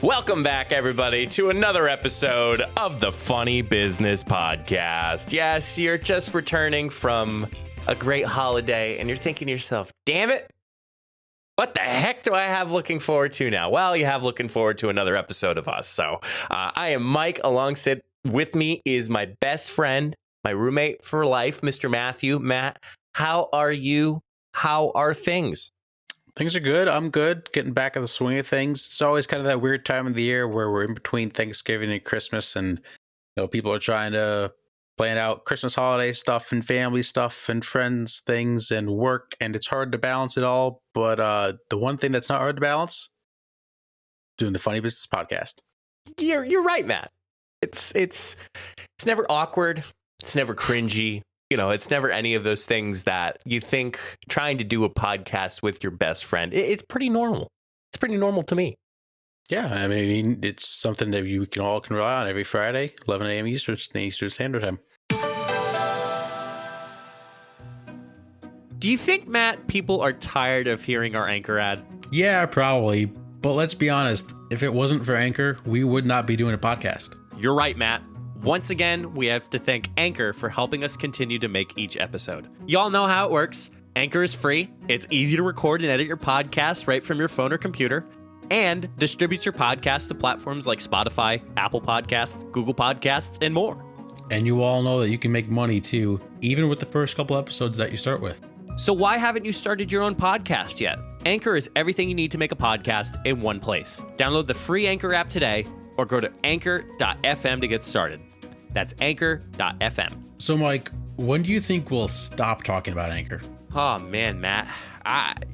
Welcome back, everybody, to another episode of the Funny Business Podcast. Yes, you're just returning from a great holiday, and you're thinking to yourself, damn it, what the heck do I have looking forward to now? Well, you have looking forward to another episode of us. So I am Mike. Alongside with me is my best friend, my roommate for life, Mr. Matthew. Matt, how are you? How are things? Things are good. I'm good. Getting back in the swing of things. It's always kind of that weird time of the year where we're in between Thanksgiving and Christmas, and people are trying to plan out Christmas holiday stuff and family stuff and friends things and work, and it's hard to balance it all. But the one thing that's not hard to balance, doing the Funny Business Podcast. You're right, Matt. It's never awkward. It's never cringy. It's never any of those things that you think trying to do a podcast with your best friend. It's pretty normal. It's pretty normal to me. Yeah, I mean, it's something that you can rely on every Friday, 11 a.m. Eastern Standard Time. Do you think, Matt, people are tired of hearing our Anchor ad? Yeah, probably. But let's be honest, if it wasn't for Anchor, we would not be doing a podcast. You're right, Matt. Once again, we have to thank Anchor for helping us continue to make each episode. Y'all know how it works. Anchor is free. It's easy to record and edit your podcast right from your phone or computer, and distributes your podcast to platforms like Spotify, Apple Podcasts, Google Podcasts, and more. And you all know that you can make money too, even with the first couple episodes that you start with. So why haven't you started your own podcast yet? Anchor is everything you need to make a podcast in one place. Download the free Anchor app today or go to anchor.fm to get started. That's anchor.fm. So, Mike, when do you think we'll stop talking about Anchor? Oh, man, Matt.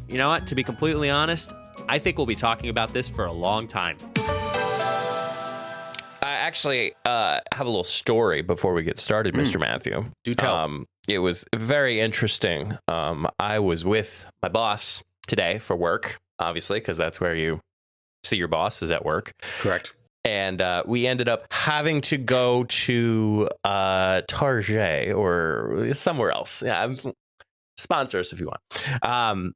You know what? To be completely honest, I think we'll be talking about this for a long time. I actually have a little story before we get started, Mr. Matthew. Do tell. It was very interesting. I was with my boss today for work, obviously, because that's where you see your boss is at work. Correct. And we ended up having to go to Target or somewhere else. Yeah, sponsor us if you want.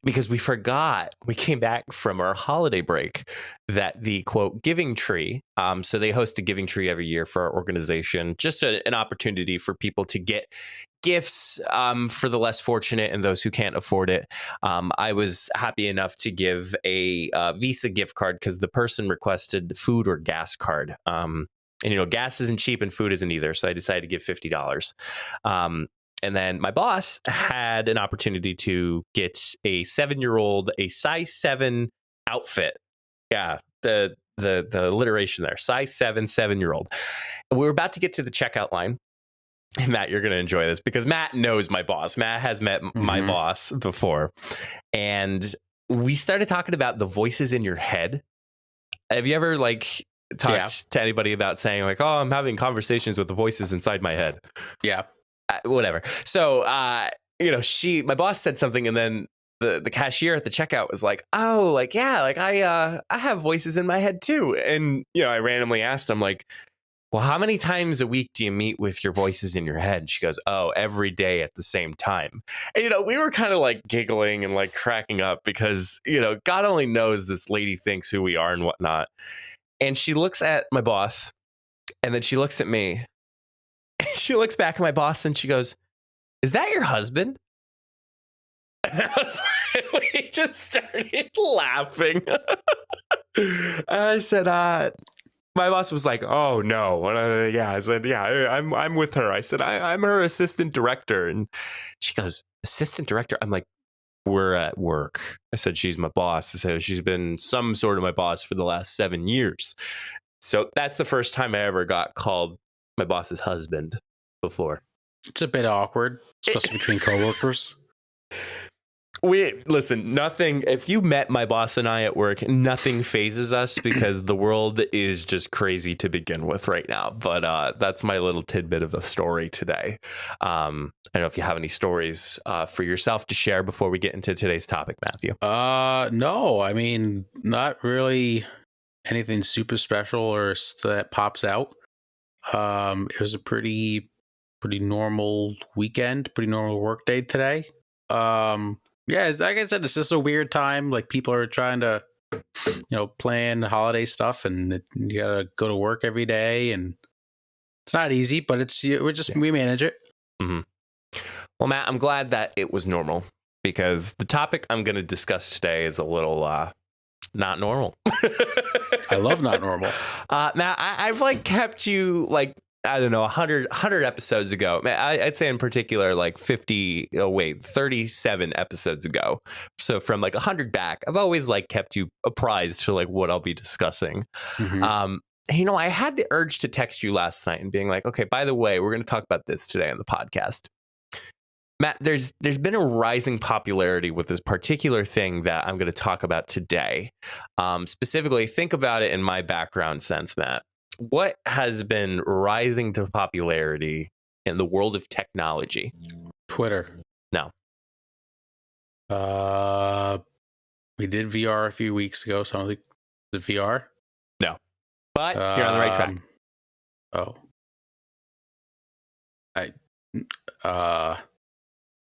Because we forgot, we came back from our holiday break, that the, quote, Giving Tree, so they host a Giving Tree every year for our organization, just an opportunity for people to get gifts for the less fortunate and those who can't afford it. I was happy enough to give a Visa gift card because the person requested food or gas card. And, gas isn't cheap and food isn't either, so I decided to give $50. And then my boss had an opportunity to get a 7-year-old, a size 7 outfit. Yeah, the alliteration there, size 7-year-old. We were about to get to the checkout line. And Matt, you're going to enjoy this because Matt knows my boss. Matt has met my boss before. And we started talking about the voices in your head. Have you ever talked to anybody about saying oh, I'm having conversations with the voices inside my head? Yeah. Whatever. So, my boss said something, and then the cashier at the checkout was like, "Oh, I have voices in my head too." And I randomly asked him, "Well, how many times a week do you meet with your voices in your head?" And she goes, "Oh, every day at the same time." And we were kind of giggling and cracking up because God only knows this lady thinks who we are and whatnot. And she looks at my boss, and then she looks at me. She looks back at my boss and she goes, "Is that your husband?" And we just started laughing. And I said, my boss was like, "Oh no." I said, "Yeah, I'm with her." I said, I'm her assistant director. And she goes, "Assistant director?" I'm like, "We're at work." I said, "She's my boss." I said, "She's been some sort of my boss for the last 7 years." So that's the first time I ever got called my boss's husband before. It's a bit awkward, especially between coworkers. Nothing, if you met my boss and I at work, nothing phases us because the world is just crazy to begin with right now. But that's my little tidbit of a story today. I don't know if you have any stories for yourself to share before we get into today's topic, Matthew. No, I mean, not really anything super special or that pops out. It was a pretty normal weekend, pretty normal work day today. Yeah, like I said, it's just a weird time. People are trying to plan holiday stuff, and you gotta go to work every day, and it's not easy, but we manage it. Mm-hmm. Well, Matt, I'm glad that it was normal, because the topic I'm going to discuss today is a little not normal. I love not normal. Matt, I've kept you I don't know, 100 episodes ago. I'd say in particular 37 episodes ago. So from 100 back, I've always kept you apprised to what I'll be discussing. Mm-hmm. I had the urge to text you last night and being okay, by the way, we're going to talk about this today on the podcast. Matt, there's been a rising popularity with this particular thing that I'm going to talk about today. Specifically, think about it in my background sense, Matt. What has been rising to popularity in the world of technology? Twitter. No. We did VR a few weeks ago, so I don't think the VR. No. But you're on the right track.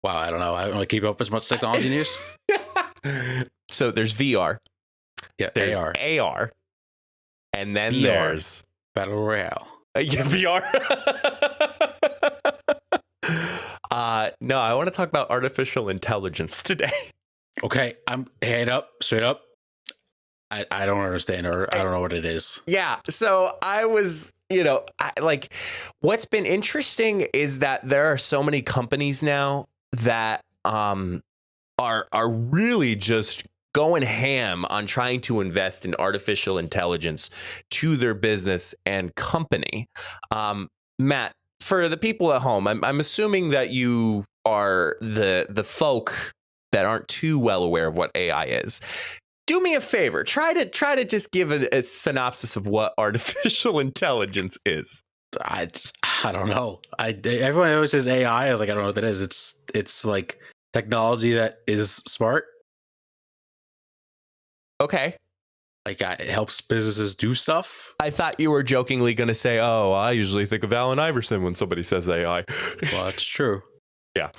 Wow, I don't know. I don't really keep up as much technology news. So there's VR. Yeah, there's AR. AR. And then VR. There's Battle Royale. Yeah, VR. No, I want to talk about artificial intelligence today. Okay, I'm straight up. I don't understand, or I don't know what it is. Yeah, so I was, what's been interesting is that there are so many companies now that are really just going ham on trying to invest in artificial intelligence to their business and company. Matt, for the people at home, I'm assuming that you are the folk that aren't too well aware of what AI is. Do me a favor. Try to just give a synopsis of what artificial intelligence is. I don't know. Everyone always says AI. I was I don't know what that is. It's technology that is smart. Okay. It helps businesses do stuff. I thought you were jokingly going to say, "Oh, I usually think of Allen Iverson when somebody says AI." Well, that's true. Yeah.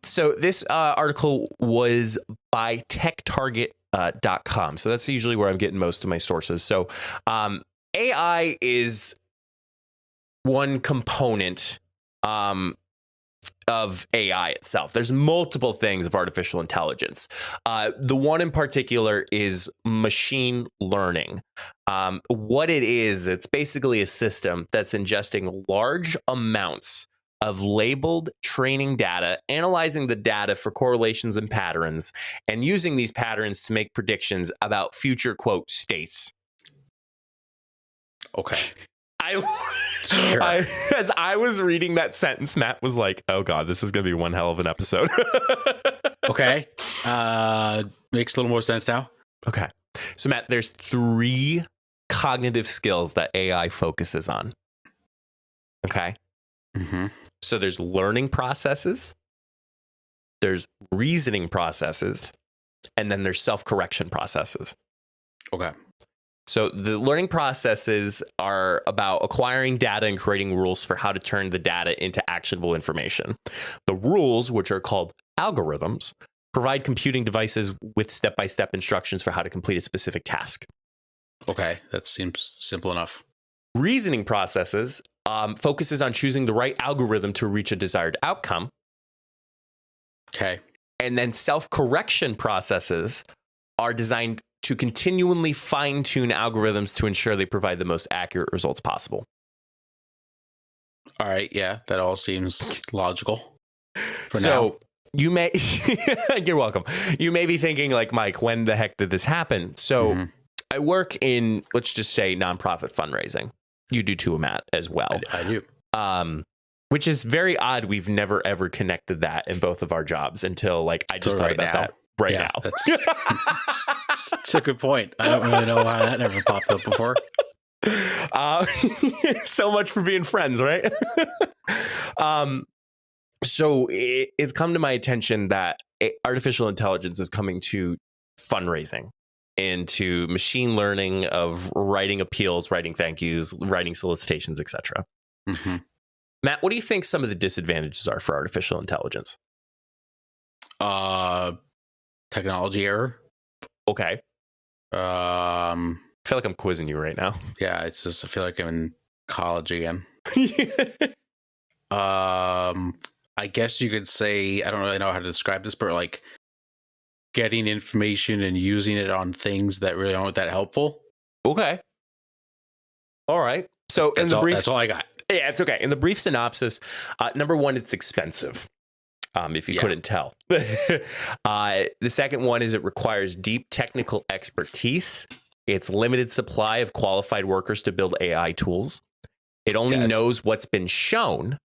So this article was by techtarget.com. So that's usually where I'm getting most of my sources. So AI is one component of AI itself. There's multiple things of artificial intelligence. The one in particular is machine learning. What it is, it's basically a system that's ingesting large amounts of labeled training data, analyzing the data for correlations and patterns, and using these patterns to make predictions about future, quote, states. Okay. Sure. As I was reading that sentence, Matt was like, "Oh God, this is going to be one hell of an episode." Okay. Makes a little more sense now. Okay. So Matt, there's 3 cognitive skills that AI focuses on. Okay. Mm-hmm. So there's learning processes, there's reasoning processes, and then there's self-correction processes. Okay. So the learning processes are about acquiring data and creating rules for how to turn the data into actionable information. The rules, which are called algorithms, provide computing devices with step-by-step instructions for how to complete a specific task. Okay, that seems simple enough. Reasoning processes focuses on choosing the right algorithm to reach a desired outcome. Okay. And then self-correction processes are designed to continually fine-tune algorithms to ensure they provide the most accurate results possible. All right, yeah, that all seems logical. So you may, you're welcome. You may be thinking Mike, when the heck did this happen? So I work in, let's just say, nonprofit fundraising. You do too, Matt, as well. I do. Which is very odd. We've never, ever connected that in both of our jobs until I just thought about that right now. That's a good point. I don't really know why that never popped up before. So much for being friends, right? So it's come to my attention that artificial intelligence is coming to fundraising, into machine learning of writing appeals, writing thank yous, writing solicitations, etc. Mm-hmm. Matt, what do you think some of the disadvantages are for artificial intelligence? Technology error. Okay. Um, I feel like I'm quizzing you right now. yeah, it's just I feel like I'm in college again. I guess you could say I don't really know how to describe this, but like getting information and using it on things that really aren't that helpful. Okay. All right. So in That's the all. brief, That's all I got. yeah, it's okay. In the brief synopsis, number one, it's expensive. If you Yeah. couldn't tell. The second one is it requires deep technical expertise. It's limited supply of qualified workers to build AI tools. It only Yeah, knows what's been shown,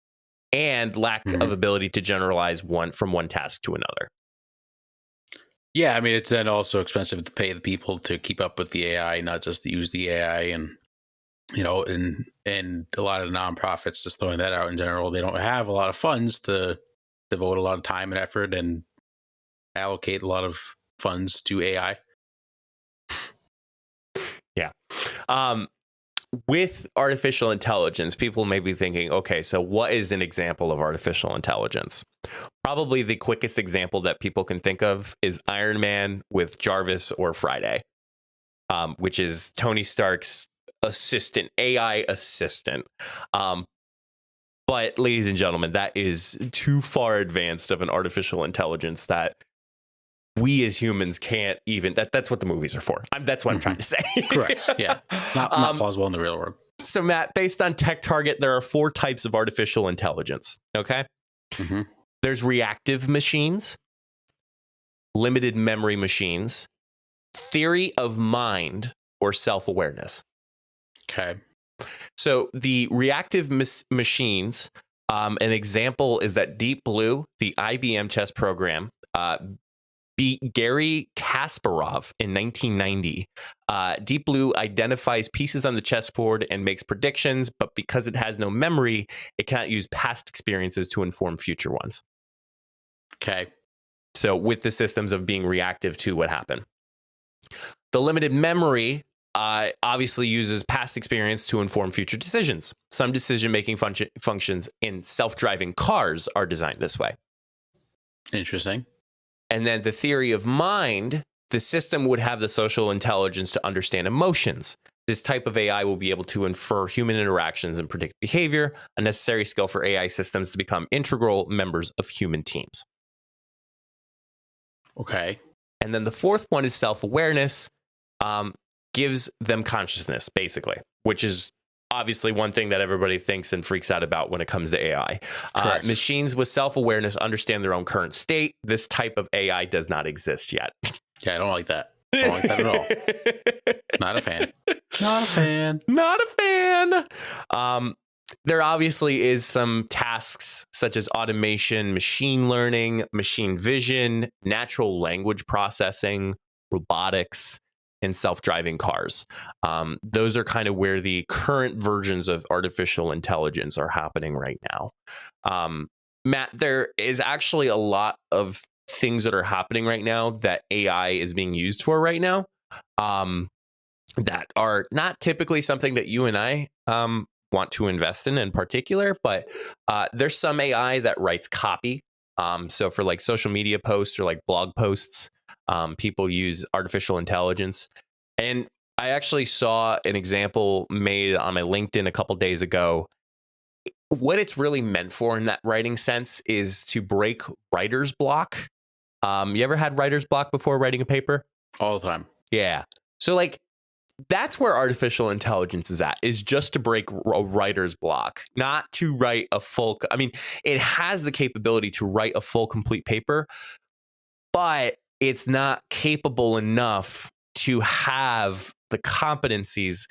and lack of ability to generalize from one task to another. Yeah, I mean, it's then also expensive to pay the people to keep up with the AI, not just to use the AI. And, and a lot of nonprofits, just throwing that out in general, they don't have a lot of funds to devote a lot of time and effort and allocate a lot of funds to AI. Yeah. With artificial intelligence, people may be thinking, okay, so what is an example of artificial intelligence? Probably the quickest example that people can think of is Iron Man with Jarvis or Friday, which is Tony Stark's assistant, AI assistant. But ladies and gentlemen, that is too far advanced of an artificial intelligence that we as humans can't even. That's what the movies are for. That's what I'm trying to say. Correct. Yeah. Not plausible in the real world. So, Matt, based on Tech Target, there are 4 types of artificial intelligence. Okay. There's reactive machines, limited memory machines, theory of mind, or self-awareness. Okay. So the reactive machines, an example is that Deep Blue, the IBM chess program, beat Gary Kasparov in 1990. Deep Blue identifies pieces on the chessboard and makes predictions, but because it has no memory, it cannot use past experiences to inform future ones. Okay. So with the systems of being reactive to what happened. The limited memory obviously uses past experience to inform future decisions. Some decision-making functions in self-driving cars are designed this way. Interesting. And then the theory of mind, the system would have the social intelligence to understand emotions. This type of AI will be able to infer human interactions and predict behavior, a necessary skill for AI systems to become integral members of human teams. Okay. And then the fourth one is self-awareness, gives them consciousness, basically, which is obviously one thing that everybody thinks and freaks out about when it comes to AI. Machines with self-awareness understand their own current state. This type of AI does not exist yet. Yeah, I don't like that. I don't like that at all. Not a fan. Not a fan. Not a fan. There obviously is some tasks such as automation, machine learning, machine vision, natural language processing, robotics, and self-driving cars. Those are kind of where the current versions of artificial intelligence are happening right now. Matt, there is actually a lot of things that are happening right now that AI is being used for right now, that are not typically something that you and I want to invest in particular, but there's some AI that writes copy. So for like social media posts or like blog posts, people use artificial intelligence. And I actually saw an example made on my LinkedIn a couple days ago. What it's really meant for in that writing sense is to break writer's block. You ever had writer's block before writing a paper? All the time. Yeah. So like, that's where artificial intelligence is just to break a writer's block, not to write a full. I mean, it has the capability to write a full, complete paper, but it's not capable enough to have the competencies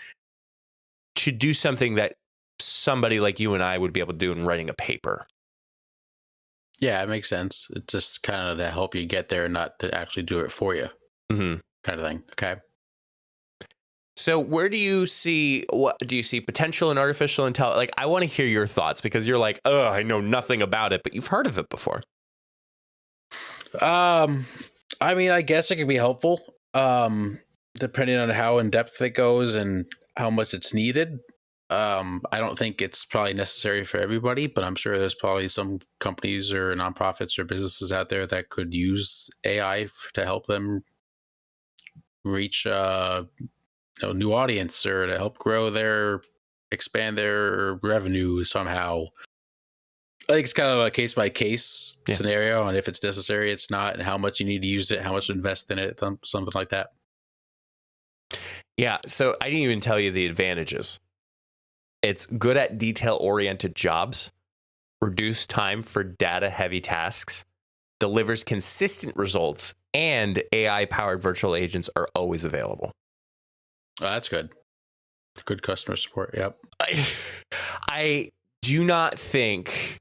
to do something that somebody like you and I would be able to do in writing a paper. Yeah, it makes sense. It's just kind of to help you get there, not to actually do it for you, kind of thing. Okay. So where do you see, what do you see potential in artificial intelligence? Like, I want to hear your thoughts because you're like, oh, I know nothing about it, but you've heard of it before. I mean, I guess it can be helpful, depending on how in depth it goes and how much it's needed. I don't think it's probably necessary for everybody, but I'm sure there's probably some companies or nonprofits or businesses out there that could use AI to help them reach new audience or to help expand their revenue somehow. I think it's kind of a case by case scenario, and if it's necessary, it's not, and how much you need to use it, how much to invest in it, something like that. Yeah. So I didn't even tell you the advantages. It's good at detail oriented jobs, reduced time for data heavy tasks, delivers consistent results, and AI powered virtual agents are always available. Oh, that's good. Good customer support. Yep. I do not think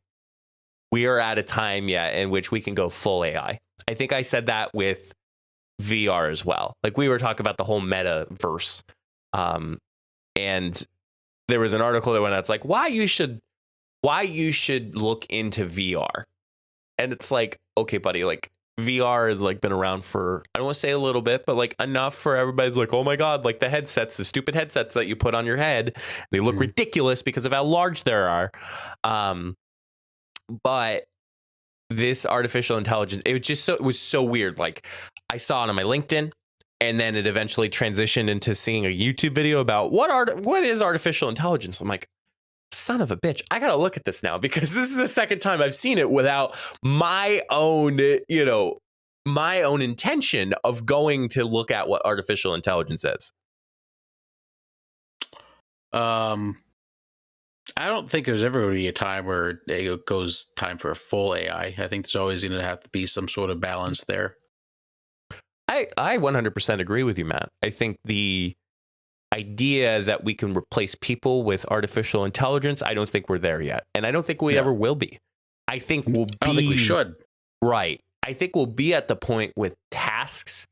we are at a time yet in which we can go full AI. I think I said that with VR as well. Like we were talking about the whole metaverse. And there was an article that went out, it's like why you should look into VR. And it's like, okay, buddy, like VR has like been around for, I don't want to say a little bit, but like enough for everybody's like, oh my God, like the stupid headsets that you put on your head, they look ridiculous because of how large they are. But this artificial intelligence, it was so weird. Like I saw it on my LinkedIn, and then it eventually transitioned into seeing a YouTube video about what is artificial intelligence. I'm like, son of a bitch, I gotta look at this now because this is the second time I've seen it without my own, my own intention of going to look at what artificial intelligence is. I don't think there's ever going to be a time where it goes time for a full AI. I think there's always going to have to be some sort of balance there. I 100% agree with you, Matt. I think the idea that we can replace people with artificial intelligence, I don't think we're there yet. And I don't think we ever will be. I don't think we should. Right. I think we'll be at the point with tasks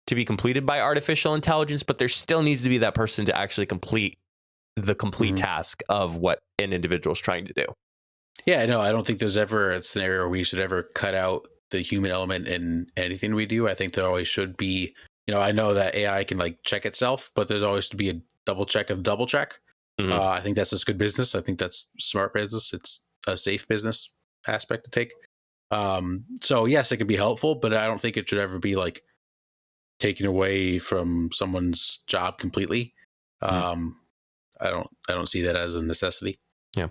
to be completed by artificial intelligence, but there still needs to be that person to actually complete the task of what an individual is trying to do. Yeah, no, I don't think there's ever a scenario where we should ever cut out the human element in anything we do. I think there always should be, I know that AI can like check itself, but there's always to be a double check of double check. I think that's just good business. I think that's smart business. It's a safe business aspect to take. So yes, it can be helpful, but I don't think it should ever be like taken away from someone's job completely. I don't see that as a necessity. Yeah.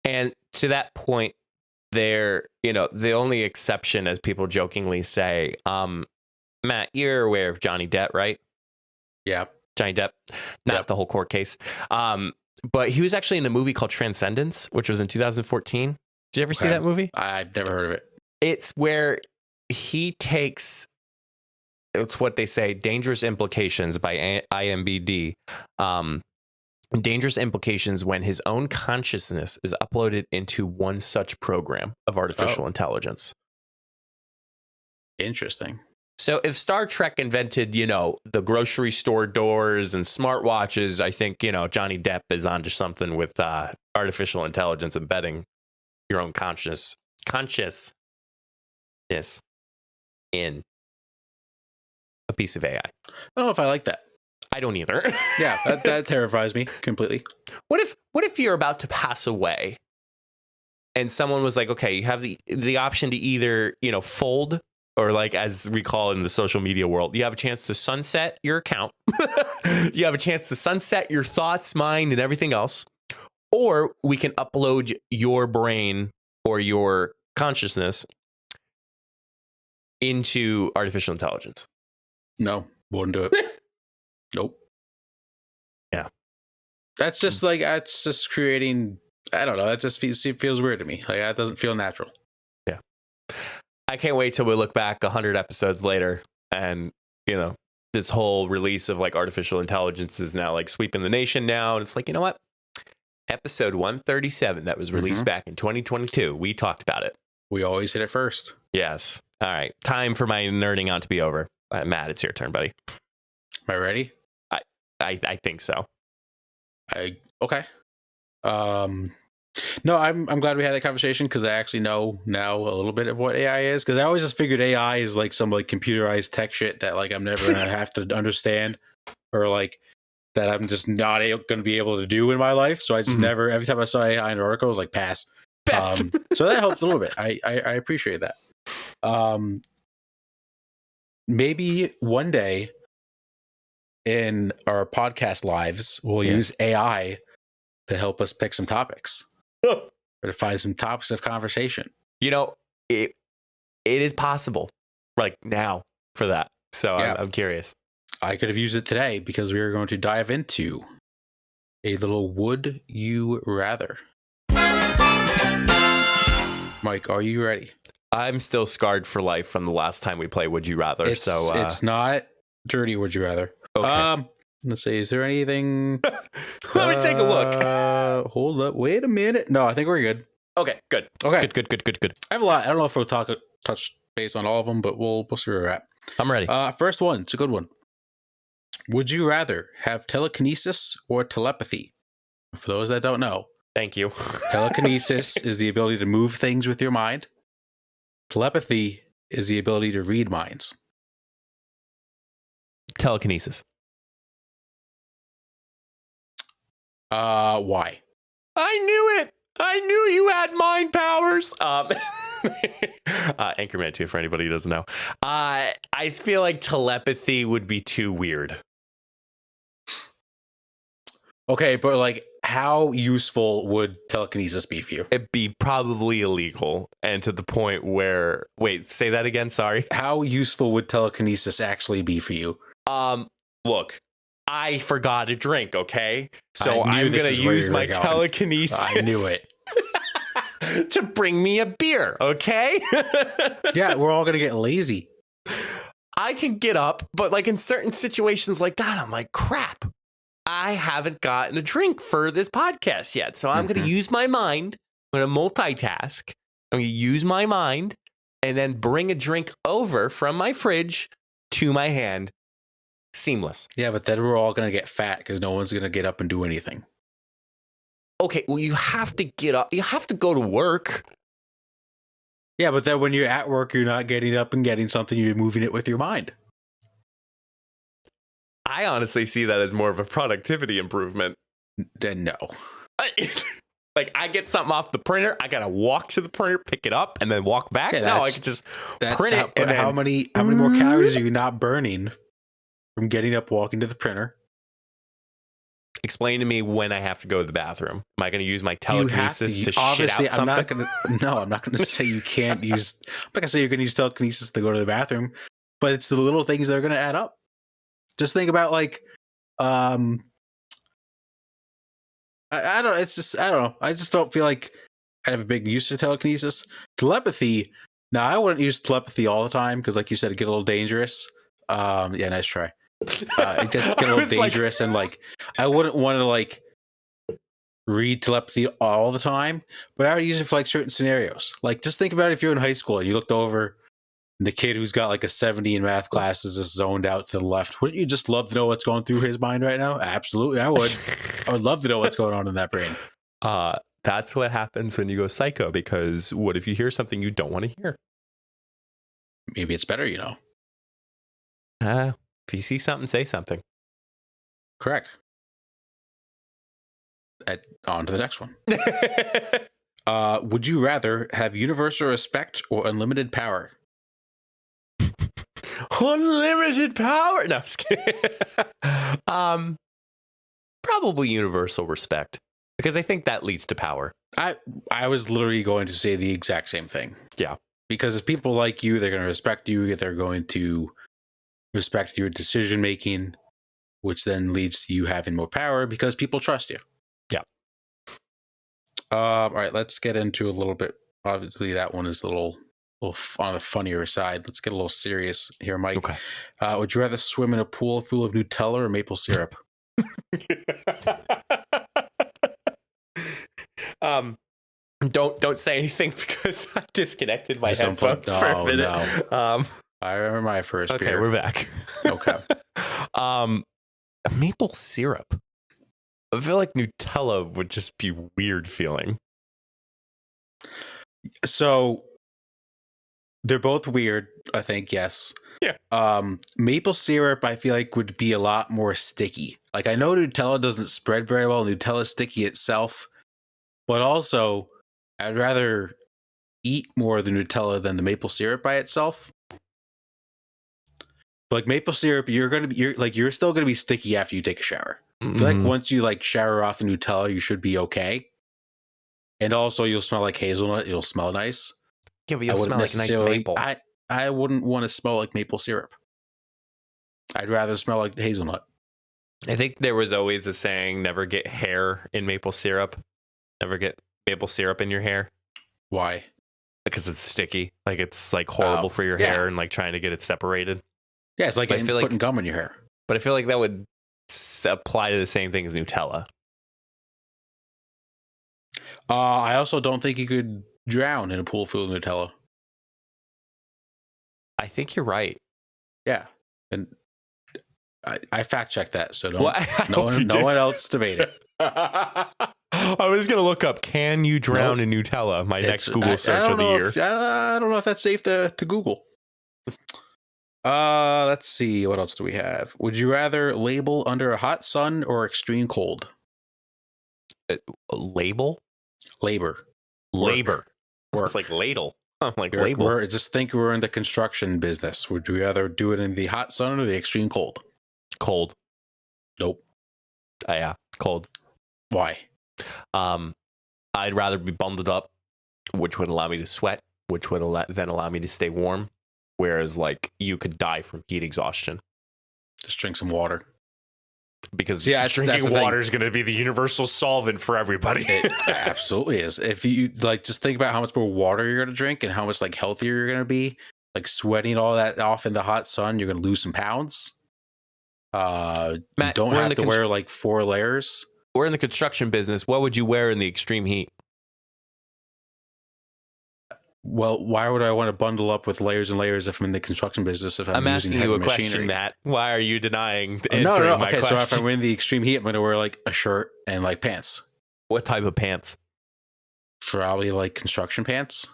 And to that point there, the only exception, as people jokingly say, Matt, you're aware of Johnny Depp, right? Yeah. Johnny Depp, not the whole court case. But he was actually in a movie called Transcendence, which was in 2014. Did you ever see that movie? I've never heard of it. It's where he takes, it's what they say, Dangerous Implications by IMBD. Dangerous implications when his own consciousness is uploaded into one such program of artificial intelligence. Interesting. So if Star Trek invented, the grocery store doors and smartwatches, I think, Johnny Depp is onto something with artificial intelligence embedding your own consciousness in a piece of AI. I don't know if I like that. I don't either. Yeah, that terrifies me completely. What if you're about to pass away and someone was like, okay, you have the option to either, fold, or like, as we call it in the social media world, you have a chance to sunset your account. You have a chance to sunset your thoughts, mind, and everything else. Or we can upload your brain or your consciousness into artificial intelligence. No, wouldn't do it. Nope. Yeah. That's just creating, I don't know. That just feels weird to me. Like, that doesn't feel natural. Yeah. I can't wait till we look back 100 episodes later and, this whole release of like artificial intelligence is now like sweeping the nation now. And it's like, you know what? Episode 137 that was released back in 2022. We talked about it. We always hit it first. Yes. All right. Time for my nerding out to be over. Matt, it's your turn, buddy. Am I ready? I think so. Okay. No, I'm glad we had that conversation because I actually know now a little bit of what AI is, because I always just figured AI is like some like computerized tech shit that like I'm never gonna have to understand, or like that I'm just not going to be able to do in my life. So I just never, every time I saw AI in an article, I was like, pass. So that helped a little bit. I appreciate that. Maybe one day in our podcast lives, we'll use AI to help us pick some topics or to find some topics of conversation. You know, it is possible like now for that. So I'm curious. I could have used it today because we were going to dive into a little Would You Rather. Mike, are you ready? I'm still scarred for life from the last time we played Would You Rather. It's not dirty Would You Rather. Okay. Let's see. Is there anything? Let me take a look. Hold up. Wait a minute. No, I think we're good. Okay, good. Okay. Good. I have a lot. I don't know if we'll touch base on all of them, but we'll see where we're at. I'm ready. First one. It's a good one. Would you rather have telekinesis or telepathy? For those that don't know, thank you. Telekinesis is the ability to move things with your mind. Telepathy is the ability to read minds. Telekinesis. Why? I knew it. I knew you had mind powers. Anchorman 2, for anybody who doesn't know. I feel like telepathy would be too weird. Okay, but like, how useful would telekinesis be for you? It'd be probably illegal, and to the point where, wait, say that again. Sorry. How useful would telekinesis actually be for you? Look, I forgot a drink. Okay, so I'm gonna use my telekinesis. I knew it. To bring me a beer. Okay. Yeah, we're all gonna get lazy. I can get up, but like in certain situations like that, I'm like, crap. I haven't gotten a drink for this podcast yet. So I'm going to use my mind. I'm going to multitask. I'm going to use my mind and then bring a drink over from my fridge to my hand. Seamless. Yeah, but then we're all going to get fat because no one's going to get up and do anything. Okay, well, you have to get up. You have to go to work. Yeah, but then when you're at work, you're not getting up and getting something. You're moving it with your mind. I honestly see that as more of a productivity improvement. No. Like, I get something off the printer, I gotta walk to the printer, pick it up, and then walk back. Yeah, no, I could just print it. And how many more calories are you not burning from getting up, walking to the printer? Explain to me when I have to go to the bathroom. Am I going to use my telekinesis to shit out something? I'm not going to say you can't use. I'm not going to say you're going to use telekinesis to go to the bathroom, but it's the little things that are going to add up. Just think about like, I don't know. I just don't feel like I have a big use for telekinesis. Telepathy. Now, I wouldn't use telepathy all the time because, like you said, it get a little dangerous. Yeah, nice try. It gets a little dangerous, and like, I wouldn't want to like read telepathy all the time. But I would use it for like certain scenarios. Like, just think about if you're in high school and you looked over. The kid who's got like a 70 in math class is just zoned out to the left. Wouldn't you just love to know what's going through his mind right now? Absolutely, I would. I would love to know what's going on in that brain. That's what happens when you go psycho, because what if you hear something you don't want to hear? Maybe it's better, you know. If you see something, say something. Correct. On to the next one. Would you rather have universal respect or unlimited power? Unlimited power. No, I'm just kidding. Probably universal respect, because I think that leads to power. I was literally going to say the exact same thing. Yeah, because if people like you, they're going to respect you. They're going to respect your decision making, which then leads to you having more power because people trust you. Yeah. All right, let's get into a little bit. Obviously, that one is a little on the funnier side. Let's get a little serious here, Mike. Okay. Would you rather swim in a pool full of Nutella or maple syrup? Don't say anything because I disconnected my headphones for a minute. No. I remember my first beer. Okay, we're back. Okay. Maple syrup. I feel like Nutella would just be weird feeling. So they're both weird, I think, yes. Yeah. Maple syrup, I feel like, would be a lot more sticky. Like, I know Nutella doesn't spread very well. Nutella's sticky itself. But also, I'd rather eat more of the Nutella than the maple syrup by itself. But like maple syrup, you're still gonna be sticky after you take a shower. I feel like Mhm. once you like shower off the Nutella, you should be okay. And also, you'll smell like hazelnut. It'll smell nice. Yeah, but I you'll wouldn't smell like nice necessarily. maple. I wouldn't want to smell like maple syrup. I'd rather smell like hazelnut. I think there was always a saying, never get hair in maple syrup. Never get maple syrup in your hair Why? because it's sticky. Like it's like horrible for your yeah. hair and like trying to get it separated. Yeah, it's like But I feel putting like- gum in your hair. But I feel like that would apply to the same thing as Nutella. I also don't think you could drown in a pool full of Nutella. I think you're right. Yeah, and I fact checked that, so don't. Well, I hope you No did. one else debate it. I was gonna look up, can you drown in Nutella? My next Google search of the year. I don't know if that's safe to Google. Let's see. What else do we have? Would you rather label under a hot sun or extreme cold? Label? Labor. Labor. Work. It's like ladle. I'm like We're- label. just think we're in the construction business. Would you rather do it in the hot sun or the extreme cold? Cold. Nope. Yeah, cold. Why? I'd rather be bundled up, which would allow me to sweat, which would then allow me to stay warm. Whereas, like, you could die from heat exhaustion Just drink some water. because that's drinking the thing. water is going to be the universal solvent for everybody. It absolutely is. If you like, just think about how much more water you're going to drink and how much like healthier you're going to be. Like sweating all that off in the hot sun, you're going to lose some pounds. Matt, you don't we're in have the to wear like 4 layers. We're in the construction business. What would you wear in the extreme heat? Well, why would I want to bundle up with layers and layers if I'm in the construction business? If I'm asking using you a heavy question, machinery? Matt. Why are you denying No, answering my Okay, question? so if I'm in the extreme heat, I'm going to wear like a shirt and like pants. What type of pants? Probably like construction pants.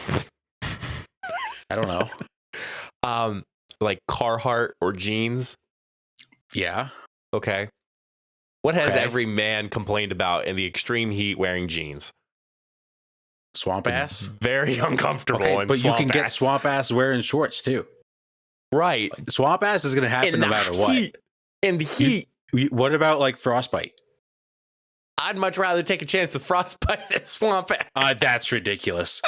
I don't know. Like Carhartt or jeans. Yeah. Okay. What has Okay. every man complained about in the extreme heat wearing jeans? Swamp ass. Very uncomfortable. Okay, and but you can get ass. swamp ass wearing shorts too. Right. Swamp ass is going to happen In no the matter heat. In the heat. What about like frostbite? I'd much rather take a chance with frostbite than swamp ass. That's ridiculous.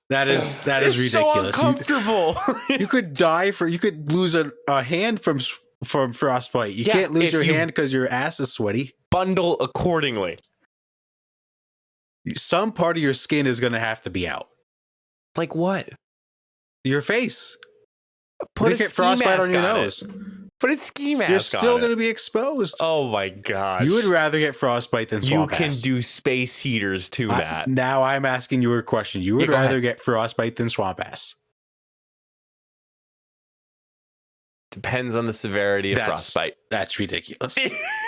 That is It's ridiculous. so uncomfortable. You could you could lose a hand from frostbite. You Yeah, can't lose if your you- hand because your ass is sweaty. Bundle accordingly. Some part of your skin is going to have to be out. Like what? Your face. Put You a get ski frostbite mask on your it. nose. Put a ski mask You're on still it. going to be exposed. Oh my gosh. You would rather get frostbite than You swamp can ass. do space heaters too, Matt. Now I'm asking you a question. You would Yeah, go rather ahead. get frostbite than swamp ass. Depends on the severity of frostbite. That's ridiculous.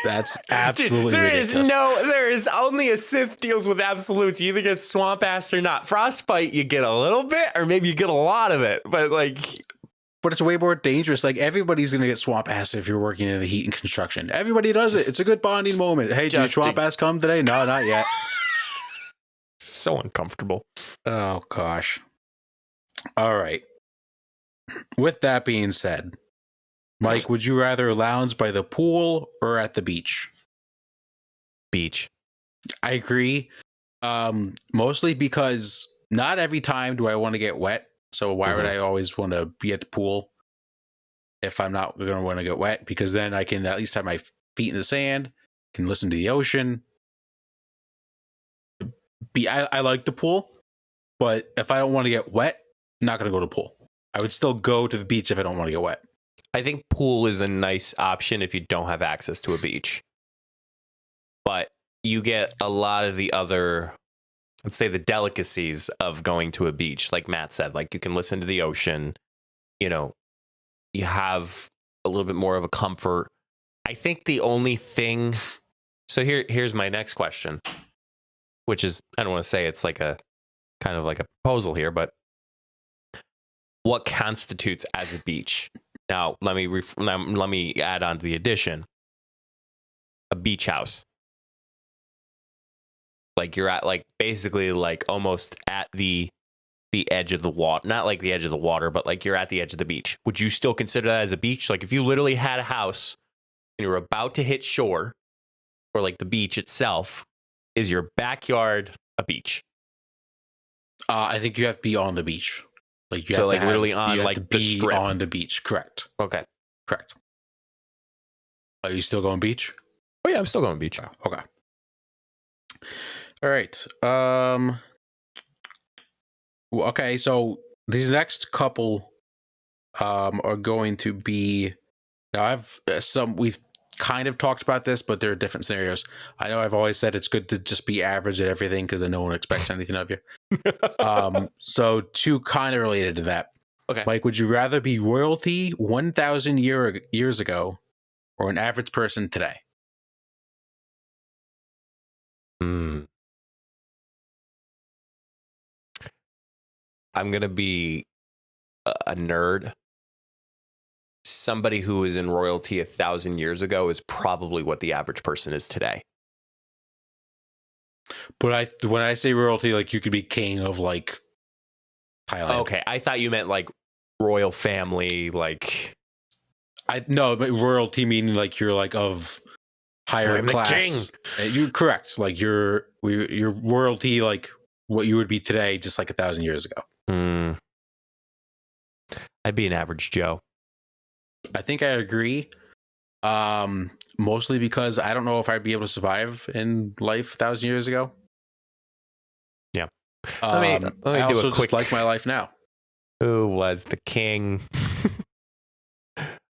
That's absolutely Dude, ridiculous. there is only a Sith deals with absolutes. You either get swamp ass or not. Frostbite, you get a little bit, or maybe you get a lot of it. But like, But it's way more dangerous. Like everybody's gonna get swamp ass if you're working in the heat and construction. Everybody does it. It's a good bonding moment. Hey, did your just swamp ass come today? No, not yet. so uncomfortable. Oh gosh. All right. With that being said, Mike, would you rather lounge by the pool or at the beach? Beach. I agree. Mostly because not every time do I want to get wet. So why would I always want to be at the pool if I'm not going to want to get wet? Because then I can at least have my feet in the sand, can listen to the ocean. I like the pool, but if I don't want to get wet, I'm not going to go to the pool. I would still go to the beach if I don't want to get wet. I think pool is a nice option if you don't have access to a beach. But you get a lot of the other, let's say, the delicacies of going to a beach. Like Matt said, like you can listen to the ocean, you know, you have a little bit more of a comfort. I think the only thing, so here's my next question, which is, I don't want to say it's like a kind of like a proposal here, but what constitutes as a beach? Now, let me add on to the addition. A beach house. Like you're at like basically like almost at the the edge of the water, not like the edge of the water, but like you're at the edge of the beach. Would you still consider that as a beach? Like if you literally had a house and you were about to hit shore, or like the beach itself, is your backyard a beach? I think you have to be on the beach. Like you So have like to have, literally on you have like to the be strip. on the beach. Correct. Okay. Correct. Are you still going beach? Oh yeah, I'm still going beach. Okay. All right. Okay, so these next couple are going to be, now I've we've kind of talked about this, but there are different scenarios. I know I've always said it's good to just be average at everything because then no one expects anything of you. So two kind of related to that. Okay. Mike, would you rather be royalty 1,000 years ago or an average person today? I'm going to be a nerd. Somebody who was in royalty 1,000 years ago is probably what the average person is today. But when I say royalty, like you could be king of like Thailand. Okay, I thought you meant like royal family, like No, but royalty meaning like you're like of higher class. You're correct. Like you're royalty, like what you would be today, just like 1,000 years ago. I'd be an average Joe. I think I agree. Mostly because I don't know if I'd be able to survive in life 1,000 years ago. Yeah. Let me I do also a quick, just like my life now. Who was the king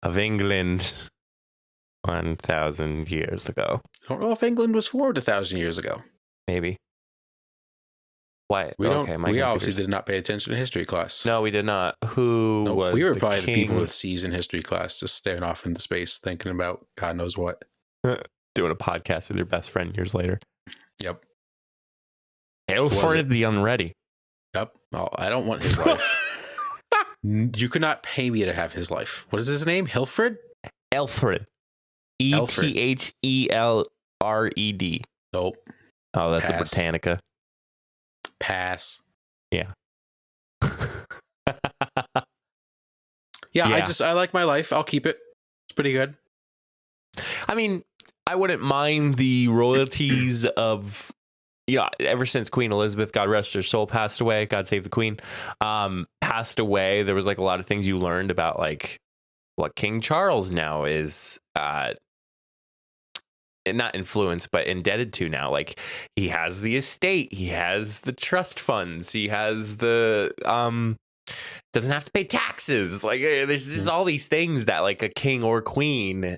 of England 1,000 years ago? I don't know if England was formed 1,000 years ago. Maybe. Why? We obviously did not pay attention to history class. No, we did not. Who was we were the probably king? the people with C's in history class, just staring off into space, thinking about God knows what. Doing a podcast with your best friend years later. Yep. Alfred the Unready. Yep. Oh, I don't want his life. You could not pay me to have his life. What is his name? Hilfred? Alfred. Ethelred. Nope. Oh, that's Pass. a Britannica. Pass. Yeah. Yeah, I like my life. I'll keep it. It's pretty good. I mean, I wouldn't mind the royalties of, ever since Queen Elizabeth, God rest her soul, passed away, God save the Queen, passed away, there was like a lot of things you learned about like what King Charles now is not influenced, but indebted to now. Like he has the estate, he has the trust funds, he has the doesn't have to pay taxes. Like there's just all these things that like a king or queen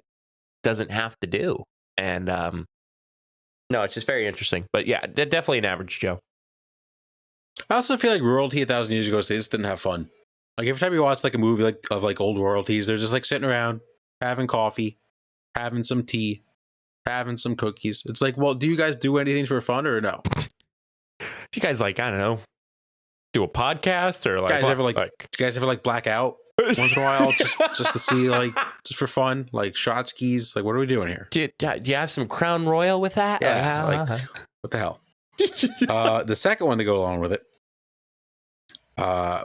doesn't have to do. And no, it's just very interesting. But yeah, definitely an average Joe. I also feel like royalty 1,000 years ago, they just didn't have fun. Like every time you watch like a movie like of like old royalties, they're just like sitting around having coffee, having some tea, having some cookies. It's like, well, do you guys do anything for fun or no? Do you guys like, I don't know, do a podcast or like, do you guys ever like black out once in a while just to see, like, just for fun, like shot skis? Like, what are we doing here? Do you have some Crown Royal with that? Yeah, like, what the hell? The second one to go along with it,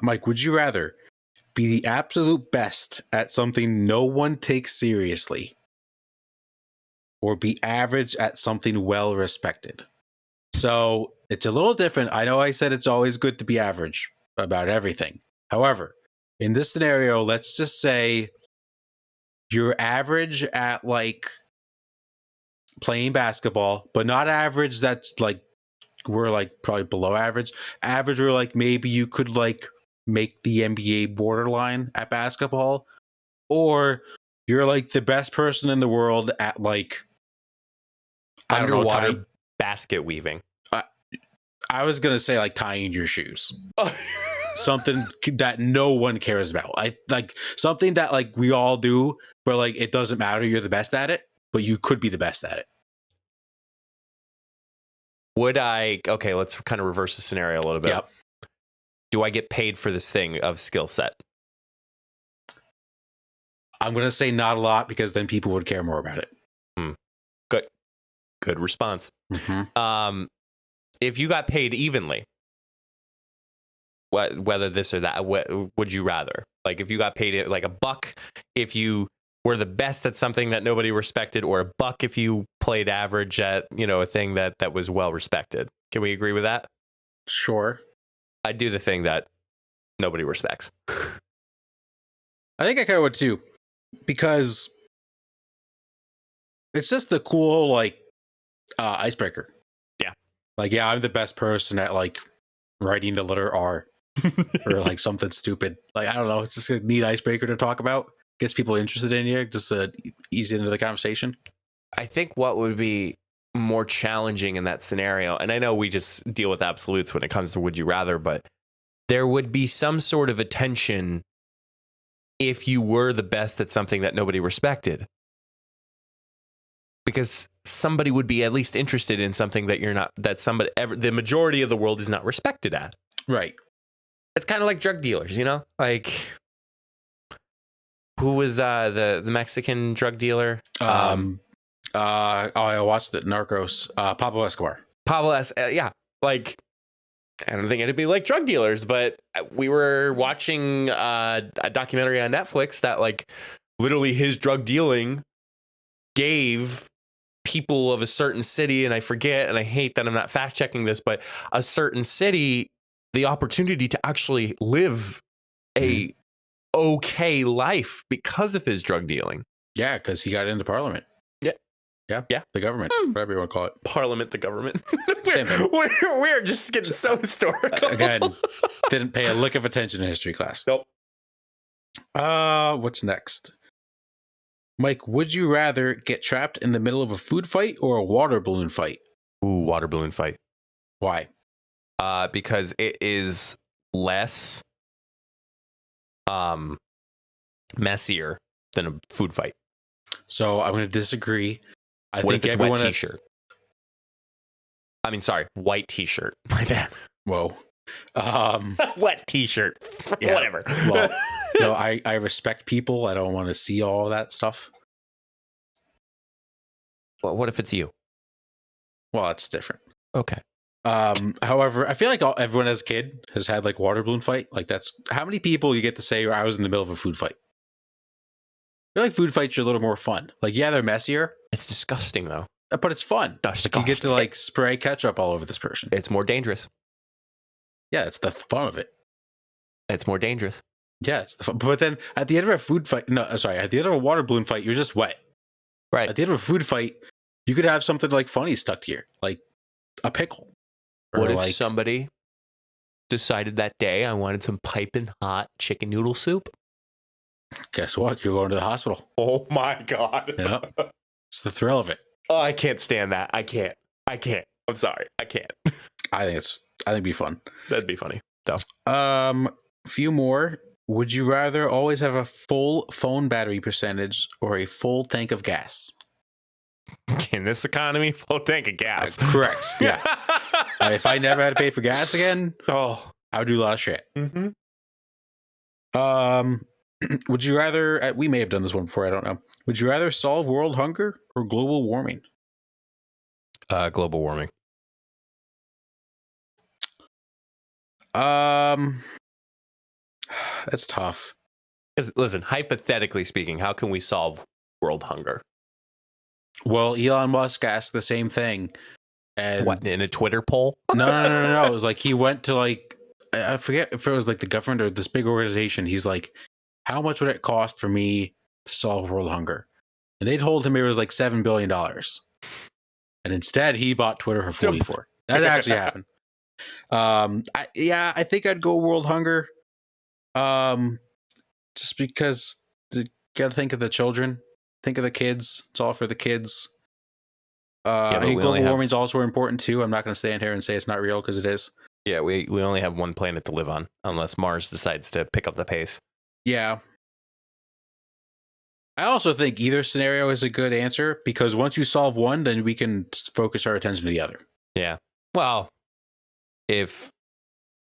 Mike, would you rather be the absolute best at something no one takes seriously, or be average at something well respected? So it's a little different. I know I said it's always good to be average about everything. However, in this scenario, let's just say you're average at like playing basketball, but not average that's like we're like probably below average. Average where like maybe you could like make the NBA borderline at basketball, or you're like the best person in the world at like underwater basket weaving. I was gonna say like tying your shoes. Something that no one cares about. I like something that like we all do, but like it doesn't matter. You're the best at it, but you could be the best at it. Okay, let's kind of reverse the scenario a little bit. Yep. Do I get paid for this thing of skill set? I'm gonna say not a lot because then people would care more about it. Good response. Mm-hmm. If you got paid evenly, whether this or that. What would you rather? Like if you got paid like $1 if you were the best at something that nobody respected, or $1 if you played average at, a thing that was well respected. Can we agree with that? Sure. I'd do the thing that nobody respects. I think I kind of would too, because it's just the cool icebreaker. Yeah. Like, yeah, I'm the best person at like writing the letter R or like something stupid. Like, I don't know. It's just a neat icebreaker to talk about. Gets people interested in you, just ease into the conversation. I think what would be more challenging in that scenario, and I know we just deal with absolutes when it comes to would you rather, but there would be some sort of attention if you were the best at something that nobody respected. Because somebody would be at least interested in something that you're not, that somebody ever, the majority of the world is not respected at. Right. It's kind of like drug dealers, like who was the Mexican drug dealer? I watched it. Narcos. Pablo Escobar. Yeah. Like, I don't think it'd be like drug dealers, but we were watching a documentary on Netflix that like literally his drug dealing gave people of a certain city, and I forget, and I hate that I'm not fact checking this, but a certain city, the opportunity to actually live a okay life because of his drug dealing. Yeah, because he got into Parliament. Yeah. The government, whatever you want to call it. Parliament, the government. Same thing. We're just getting so historical. Again, didn't pay a lick of attention in history class. Nope. What's next? Mike, would you rather get trapped in the middle of a food fight or a water balloon fight? Ooh, water balloon fight. Why? Because it is less messier than a food fight. So I'm going to disagree. I what think if it's everyone wet t-shirt? I mean, sorry, white t-shirt. My bad. Whoa. Wet t-shirt. Yeah. Whatever. Well, I respect people. I don't want to see all that stuff. Well, what if it's you? Well, it's different. Okay. However, I feel like everyone as a kid has had like water balloon fight. Like that's how many people you get to say I was in the middle of a food fight. I feel like food fights are a little more fun. Like, yeah, they're messier. It's disgusting though. But it's fun. Like, you get to like spray ketchup all over this person. It's more dangerous. Yeah, it's the fun of it. It's more dangerous. Yeah, it's the fun. But then at the end of a food fight, at the end of a water balloon fight, you're just wet. Right. At the end of a food fight, you could have something like funny stuck to you, like a pickle. What if somebody decided that day I wanted some piping hot chicken noodle soup? Guess what? You're going to the hospital. Oh my God. Yeah. It's the thrill of it. Oh, I can't stand that. I can't. I'm sorry. I can't. I think it'd be fun. That'd be funny, though. Few more. Would you rather always have a full phone battery percentage or a full tank of gas? In this economy, full tank of gas. Correct. Yeah. If I never had to pay for gas again, I would do a lot of shit. Mm-hmm. Would you rather? We may have done this one before. I don't know. Would you rather solve world hunger or global warming? Global warming. That's tough. Listen, hypothetically speaking, how can we solve world hunger? Well, Elon Musk asked the same thing. And what, in a Twitter poll? No. It was like he went to like, I forget if it was like the government or this big organization. He's like, how much would it cost for me to solve world hunger? And they told him it was like $7 billion. And instead he bought Twitter for 44. That actually happened. I think I'd go world hunger. Just because you got to think of the children, think of the kids. It's all for the kids. Global warming is also important too. I'm not going to stand here and say it's not real because it is. Yeah, we only have one planet to live on unless Mars decides to pick up the pace. Yeah. I also think either scenario is a good answer because once you solve one, then we can focus our attention to the other. Yeah. Well, if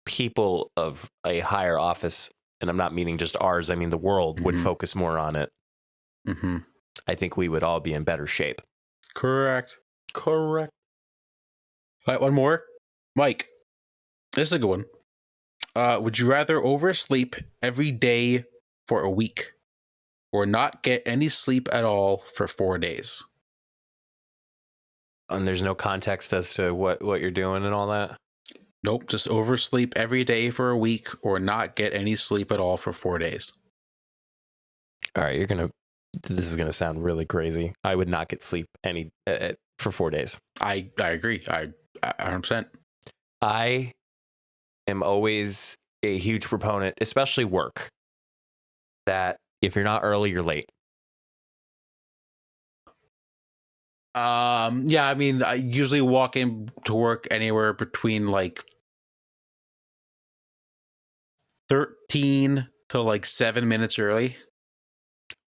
people of a higher office, and I'm not meaning just ours, I mean the world, would focus more on it, I think we would all be in better shape. Correct. All right, one more. Mike, this is a good one. Would you rather oversleep every day for a week or not get any sleep at all for 4 days? And there's no context as to what you're doing and all that. Nope, just oversleep every day for a week or not get any sleep at all for 4 days. All right, this is gonna sound really crazy. I would not get sleep for 4 days. I agree. I 100%. I am always a huge proponent, especially work, that if you're not early, you're late. Yeah, I mean, I usually walk in to work anywhere between like 13 to like 7 minutes early.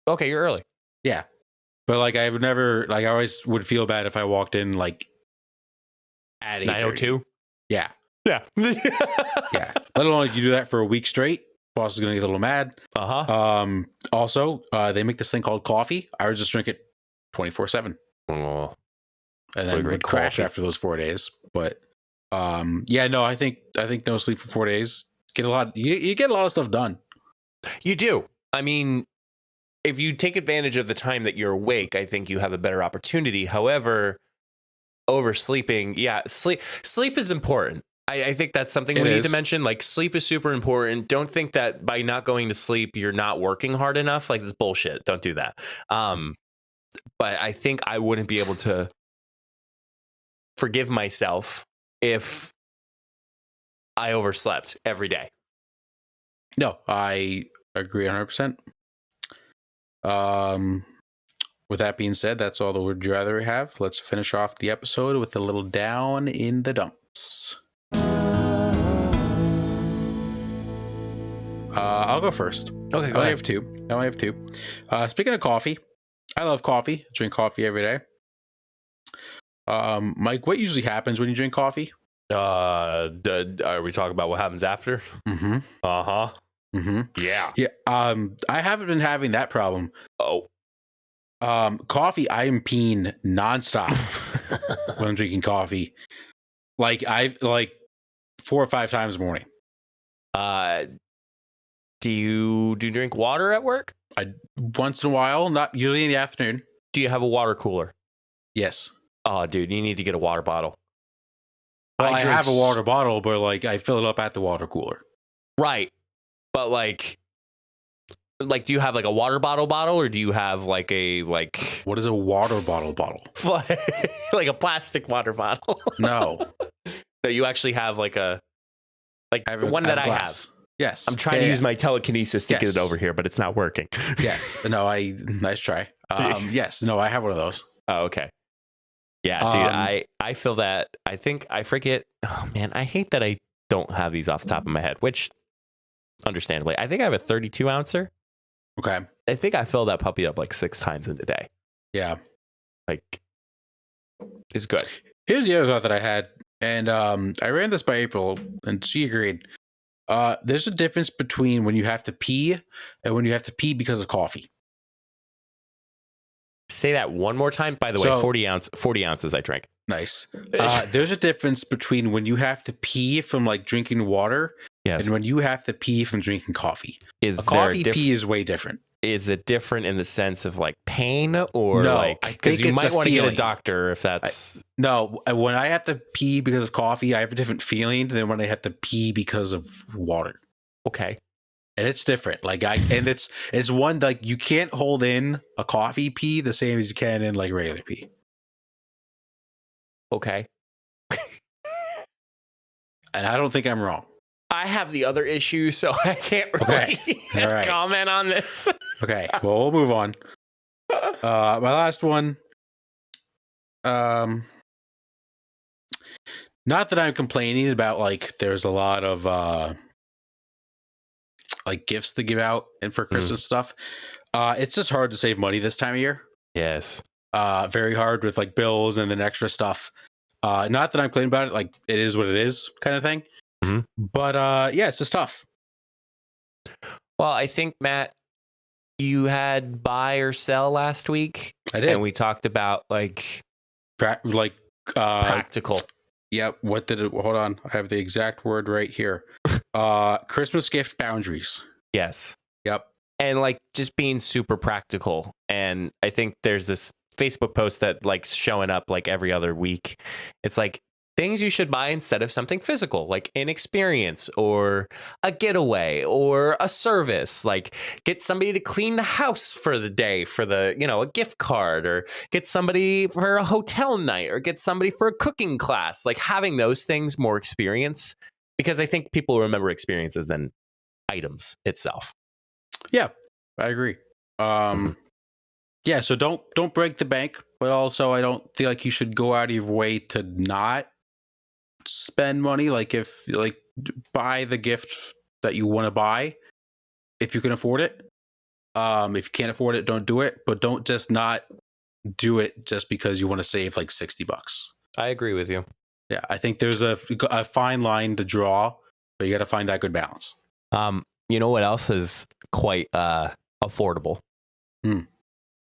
Okay, you're early. Yeah. But like I would never, like I always would feel bad if I walked in like at 9:02. Yeah. Yeah. Yeah. Let alone you do that for a week straight. Boss is gonna get a little mad. Also, they make this thing called coffee. I would just drink it 24/7. Oh, and then would crash after those 4 days. But yeah, no, I think no sleep for 4 days. You get a lot of stuff done. You do. I mean, if you take advantage of the time that you're awake, I think you have a better opportunity. However, oversleeping, sleep is important. I think that's something we need to mention. Like, sleep is super important. Don't think that by not going to sleep, you're not working hard enough. Like, that's bullshit. Don't do that. But I think I wouldn't be able to forgive myself if I overslept every day. No, I agree 100%. With that being said, that's all the would you rather we have. Let's finish off the episode with a little down in the dumps. I'll go first. Okay, I only have two. Speaking of coffee, I love coffee. I drink coffee every day. Mike, what usually happens when you drink coffee? Are we talking about what happens after? Mm-hmm. Uh-huh. Mm-hmm. Yeah. Yeah. I haven't been having that problem. Oh. Coffee, I am peeing nonstop when I'm drinking coffee. Like 4 or 5 times a morning. Do you drink water at work? Once in a while, not usually in the afternoon. Do you have a water cooler? Yes. Oh, dude, you need to get a water bottle. Well, I have a water bottle, but like I fill it up at the water cooler. Right. But like do you have like a water bottle, or do you have like a what is a water bottle? Like a plastic water bottle? No. So you actually have like the one that I have. Yes. I'm trying to use my telekinesis to get it over here, but it's not working. Yes. No, nice try. Yes. No, I have one of those. Oh, okay. Yeah, dude, I feel that. I think I forget. Oh man, I hate that I don't have these off the top of my head, which understandably, I think I have a 32 ouncer. Okay. I think I fill that puppy up like 6 times in a day. Yeah. Like, it's good. Here's the other thought that I had, and I ran this by April, and she agreed. There's a difference between when you have to pee and when you have to pee because of coffee. Say that one more time. By the way, 40 ounces I drank. Nice. There's a difference between when you have to pee from like drinking water and when you have to pee from drinking coffee. A coffee pee is way different. Is it different in the sense of like pain or like, because you might want to get a doctor if that's no, when I have to pee because of coffee, I have a different feeling than when I have to pee because of water. Okay. And it's different. Like it's one, like you can't hold in a coffee pee the same as you can in like regular pee. Okay. And I don't think I'm wrong. I have the other issue, so I can't really comment on this. Okay, well, we'll move on. My last one. Not that I'm complaining about, like, there's a lot of like gifts to give out and for Christmas stuff. It's just hard to save money this time of year. Yes. Very hard with like bills and then extra stuff. Not that I'm complaining about it, like it is what it is kind of thing. Mm-hmm. But yeah, it's just tough. Well, I think, Matt, you had buy or sell last week. I did. And we talked about like practical. Yep. What did it? Hold on. I have the exact word right here. Christmas gift boundaries. Yes. Yep. And like just being super practical. And I think there's this Facebook post that like showing up like every other week. It's like things you should buy instead of something physical, like an experience or a getaway or a service. Like get somebody to clean the house for the day for the, a gift card, or get somebody for a hotel night, or get somebody for a cooking class. Like having those things more experience, because I think people remember experiences than items itself. Yeah, I agree. Yeah, so don't break the bank, but also I don't feel like you should go out of your way to not spend money. Like if buy the gift that you want to buy if you can afford it. If you can't afford it, don't do it, but don't just not do it just because you want to save like $60. I agree with you. Yeah, I think there's a fine line to draw, but you got to find that good balance. You know what else is quite affordable?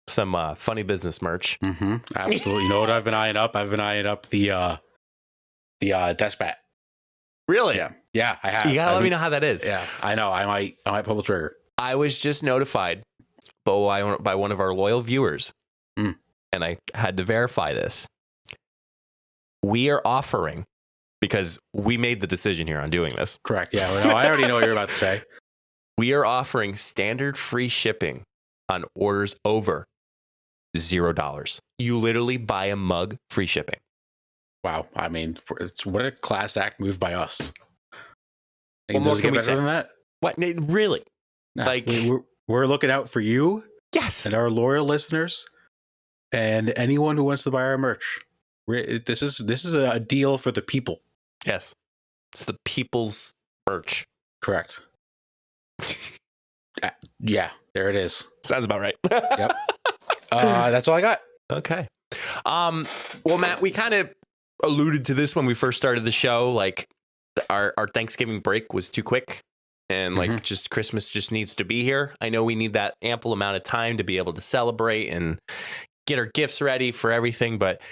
Some funny business merch. Mm-hmm. Absolutely. You know what I've been eyeing up? I've been eyeing up the desk bat. Really? Yeah, I have. You gotta let me know how that is. Yeah, I know. I might pull the trigger. I was just notified by one of our loyal viewers, and I had to verify this. We are offering, because we made the decision here on doing this. Correct. Yeah. Well, no, I already know what you're about to say. We are offering standard free shipping on orders over $0. You literally buy a mug, free shipping. Wow. I mean, it's what a class act move by us. What more can we say? Than that? What? Really? Nah, like we're looking out for you. Yes. And our loyal listeners and anyone who wants to buy our merch. This is a deal for the people. Yes. It's the people's merch. Correct. Yeah, there it is. Sounds about right. Yep. That's all I got. Okay. Well, Matt, we kind of alluded to this when we first started the show. Like our Thanksgiving break was too quick, and like just Christmas just needs to be here. I know we need that ample amount of time to be able to celebrate and get our gifts ready for everything. But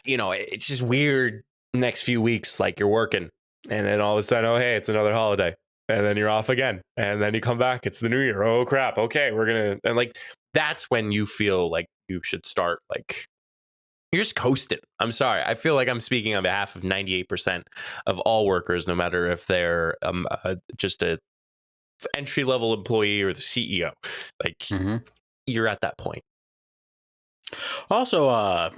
it's just weird. Next few weeks, like you're working, and then all of a sudden, oh hey, it's another holiday. And then you're off again. And then you come back. It's the new year. Oh, crap. Okay, we're going to. And like, that's when you feel like you should start. Like, you're just coasting. I'm sorry. I feel like I'm speaking on behalf of 98% of all workers, no matter if they're just a entry level employee or the CEO. Like, you're at that point. Also,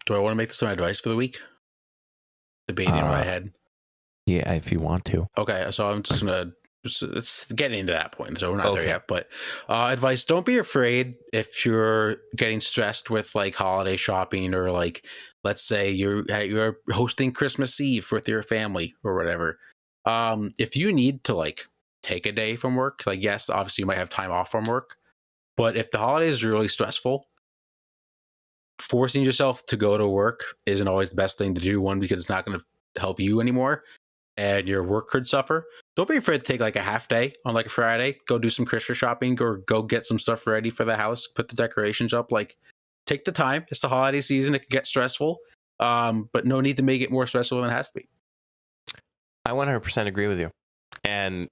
do I want to make this my advice for the week? Debating in my head. Yeah, if you want to. Okay, so I'm just gonna get into that point. So we're not there yet. But advice: don't be afraid if you're getting stressed with like holiday shopping, or like let's say you're hosting Christmas Eve with your family or whatever. If you need to like take a day from work, like yes, obviously you might have time off from work, but if the holidays are really stressful, forcing yourself to go to work isn't always the best thing to do. One, because it's not going to help you anymore. And your work could suffer. Don't be afraid to take like a half day on like a Friday, go do some Christmas shopping, or go get some stuff ready for the house, put the decorations up. Like, take the time. It's the holiday season. It can get stressful, but no need to make it more stressful than it has to be. I 100% agree with you. And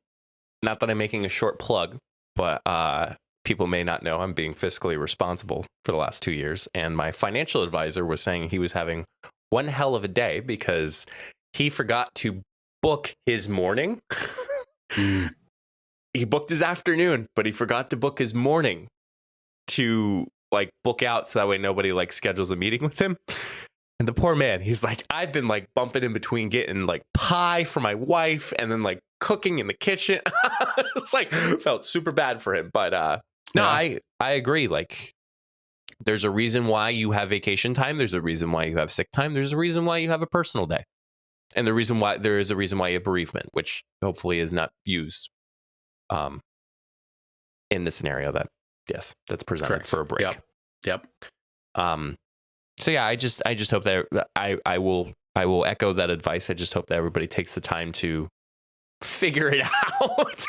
not that I'm making a short plug, but people may not know I'm being fiscally responsible for the last 2 years. And my financial advisor was saying he was having one hell of a day because he forgot to book his morning. He booked his afternoon, but he forgot to book his morning to like book out so that way nobody like schedules a meeting with him. And the poor man, he's like, I've been like bumping in between getting like pie for my wife and then like cooking in the kitchen. It's like felt super bad for him. But no, I agree. Like there's a reason why you have vacation time. There's a reason why you have sick time. There's a reason why you have a personal day. And there is a reason why you have bereavement, which hopefully is not used in the scenario that's presented. Correct. For a break. Yep. So yeah, I just hope that I will echo that advice. I just hope that everybody takes the time to figure it out.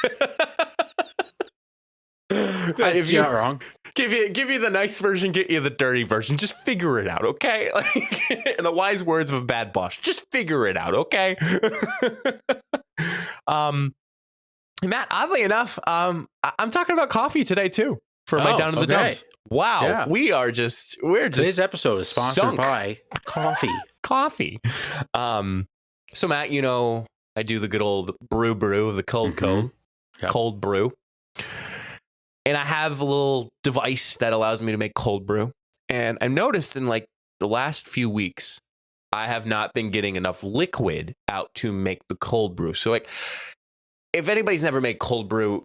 If You're not wrong. give you the nice version, get you the dirty version. Just figure it out, okay? Like, in the wise words of a bad boss, just figure it out, okay? Matt, oddly enough, I'm talking about coffee today too for my down in the dumps. Wow, yeah. We're just today's episode is sponsored by coffee. So Matt, you know, I do the good old brew, the cold brew. And I have a little device that allows me to make cold brew. And I've noticed in like the last few weeks, I have not been getting enough liquid out to make the cold brew. So like, if anybody's never made cold brew,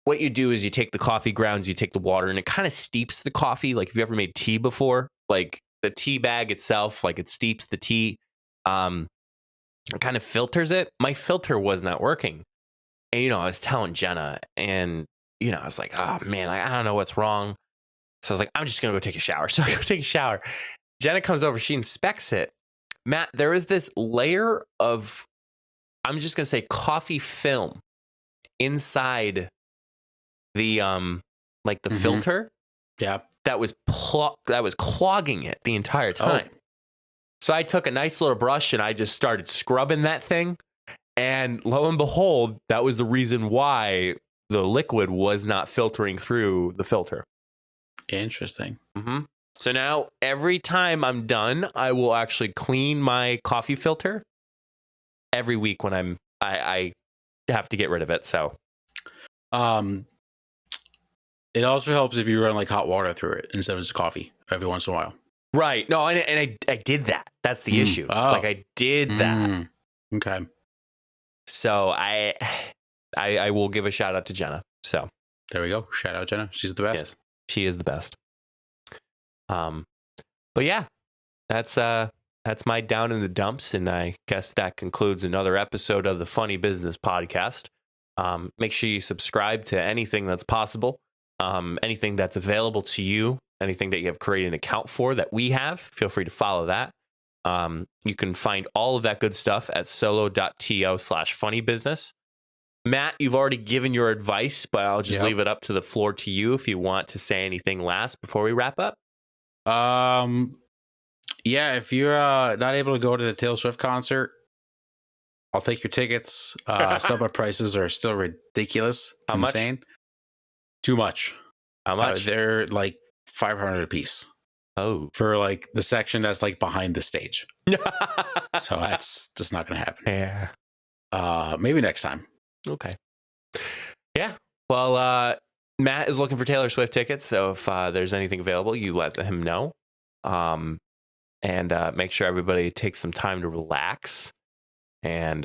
what you do is you take the coffee grounds, you take the water, and it kind of steeps the coffee. Like if you ever made tea before, like the tea bag itself, like it steeps the tea, it kind of filters it. My filter was not working. And, you know, I was telling Jenna, and, you know, I was like, oh man, I don't know what's wrong. So I was like, I'm just going to go take a shower. So I go take a shower. Jenna comes over, she inspects it. Matt, there is this layer of, I'm just going to say, coffee film inside the like the filter. Yeah. That was clogging it the entire time. So I took a nice little brush and I just started scrubbing that thing. And lo and behold, that was the reason why the liquid was not filtering through the filter. Interesting. So now every time I'm done, I will actually clean my coffee filter every week when I have to get rid of it. So, it also helps if you run like hot water through it instead of just coffee every once in a while. Right. No, and I did that. That's the issue. Like I did that. Okay. So I will give a shout out to Jenna. So there we go. Shout out Jenna. She's the best. Yes, she is the best. But yeah, that's my down in the dumps, and I guess that concludes another episode of the Funny Business Podcast. Make sure you subscribe to anything that's possible, anything that's available to you, anything that you have created an account for that we have. Feel free to follow that. You can find all of that good stuff at solo.to/funnybusiness. Matt, you've already given your advice, but I'll just leave it up to the floor to you if you want to say anything last before we wrap up. Yeah, if you're not able to go to the Taylor Swift concert, I'll take your tickets. StubHub prices are still ridiculous. It's insane. Much? Too much. How much? They're like $500 a piece. Oh, for like the section that's like behind the stage. So that's just not going to happen. Yeah. Maybe next time. Okay. Yeah. Well, Matt is looking for Taylor Swift tickets, so if there's anything available, you let him know. And make sure everybody takes some time to relax. And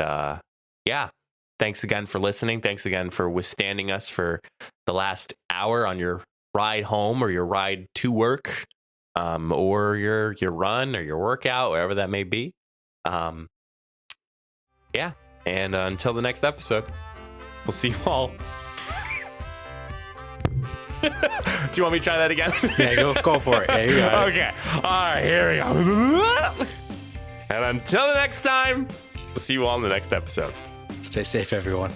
yeah, thanks again for listening. Thanks again for withstanding us for the last hour on your ride home or your ride to work, or your run or your workout, wherever that may be. Yeah. And until the next episode, we'll see you all. Do you want me to try that again? Yeah, go for it. Yeah, you got it. Okay. All right, here we go. And until the next time, we'll see you all in the next episode. Stay safe, everyone.